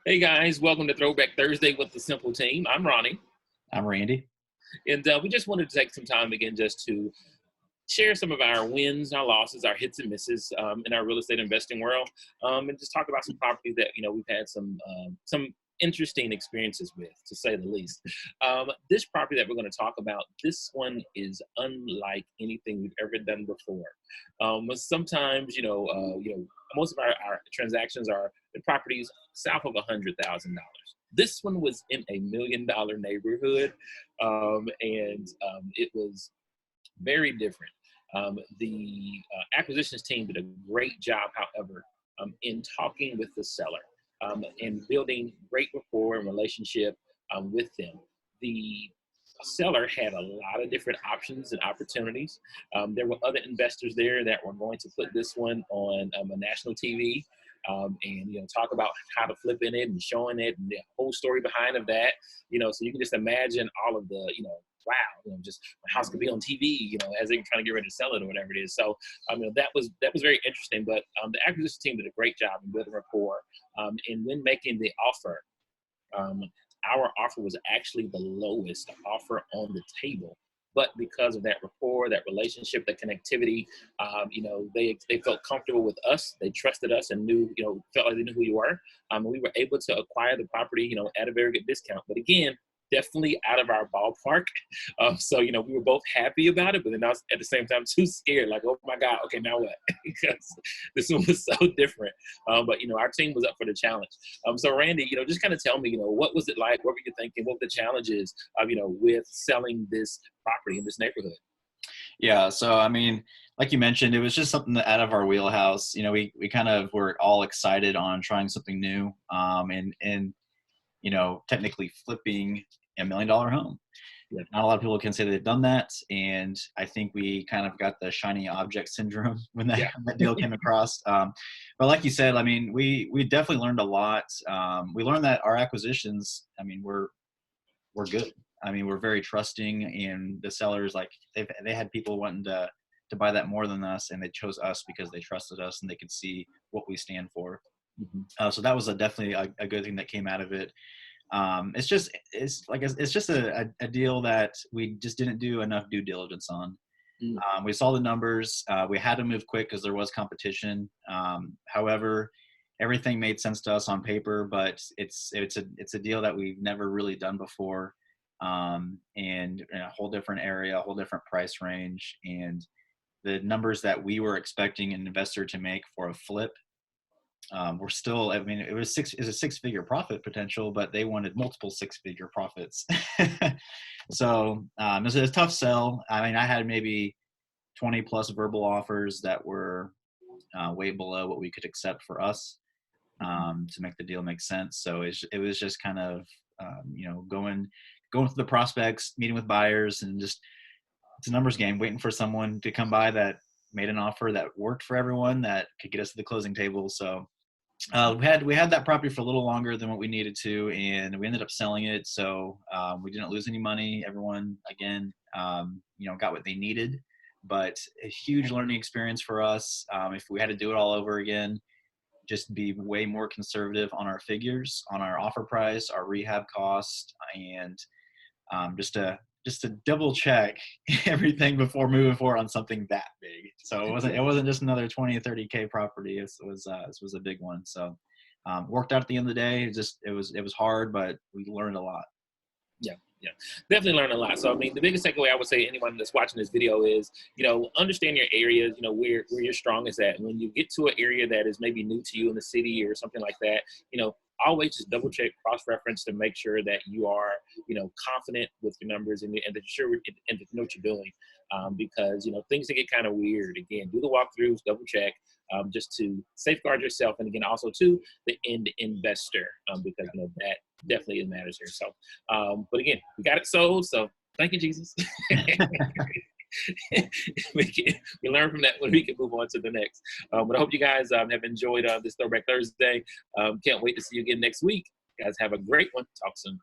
Hey guys, welcome to Throwback Thursday with the Simple Team. I'm Ronnie, I'm Randy. and we just wanted to take some time again just to share some of our wins, our losses, our hits and misses in our real estate investing world, and just talk about some properties that we've had some interesting experiences with, to say the least. This property that we're going to talk about, this one is unlike anything we've ever done before. Sometimes, most of our transactions are in properties south of $100,000. This one was in a $1 million neighborhood, and it was very different. The acquisitions team did a great job, however, in talking with the seller and building great rapport and relationship with them. The seller had a lot of different options and opportunities. There were other investors there that were going to put this one on a national TV. And talk about how to flip in it and showing it and the whole story behind of that. So you can just imagine all of the wow, just my house could be on TV, as they're trying to get ready to sell it or whatever it is. So, that was very interesting. But the acquisition team did a great job in building rapport. And when making the offer, um, our offer was actually the lowest offer on the table. But because of that rapport, that relationship, that connectivity, they felt comfortable with us. They trusted us and knew, felt like they knew who you were. And we were able to acquire the property, at a very good discount. But again, definitely out of our ballpark. So, we were both happy about it, but then I was at the same time too scared, like, oh my God, okay, now what? Because this one was so different. But, our team was up for the challenge. So Randy, just kind of tell me, what was it like? What were you thinking? What were the challenges of, with selling this property in this neighborhood? Yeah, so I mean, like you mentioned, it was just something out of our wheelhouse. We kind of were all excited on trying something new, and technically flipping $1 million home. Yeah. Not a lot of people can say they've done that, and I think we kind of got the shiny object syndrome when that, Yeah. that deal came across. But like you said, I mean, we definitely learned a lot. We learned that our acquisitions, I mean, we're good. I mean, we're very trusting, and the sellers, like, they had people wanting to buy that more than us, and they chose us because they trusted us and they could see what we stand for. So that was definitely a good thing that came out of it. It's just a deal that we just didn't do enough due diligence on. Mhm. We saw the numbers. We had to move quick because there was competition. However, everything made sense to us on paper, but it's a deal that we've never really done before, and in a whole different area, a whole different price range, and the numbers that we were expecting an investor to make for a flip, we're still, I mean, it was a 6-figure profit potential, but they wanted multiple 6-figure profits. So it was a tough sell. I mean, I had maybe 20 plus verbal offers that were way below what we could accept for us, to make the deal make sense. So it was just kind of, going through the prospects, meeting with buyers, and just, it's a numbers game, waiting for someone to come by that made an offer that worked for everyone, that could get us to the closing table. So we had that property for a little longer than what we needed to, and we ended up selling it. So we didn't lose any money. Everyone, again, got what they needed, but a huge learning experience for us. If we had to do it all over again, just be way more conservative on our figures, on our offer price, our rehab cost, and just to double check everything before moving forward on something that big. So it wasn't just another 20 or 30K property. This was a big one. So worked out at the end of the day. It was hard, but we learned a lot. Yeah, yeah, definitely learned a lot. So, I mean, the biggest takeaway I would say to anyone that's watching this video is, understand your areas, where your strongest at. And when you get to an area that is maybe new to you in the city or something like that, always just double check, cross reference to make sure that you are, confident with your numbers and that you're sure and that you know what you're doing. Because, things can get kind of weird. Again, do the walkthroughs, double check, just to safeguard yourself. And again, also to the end investor, because, that definitely matters here. So, but again, we got it sold. So thank you, Jesus. we learn from that when we can move on to the next. But I hope you guys have enjoyed this Throwback Thursday. Can't wait to see you again next week. You guys have a great one. Talk soon.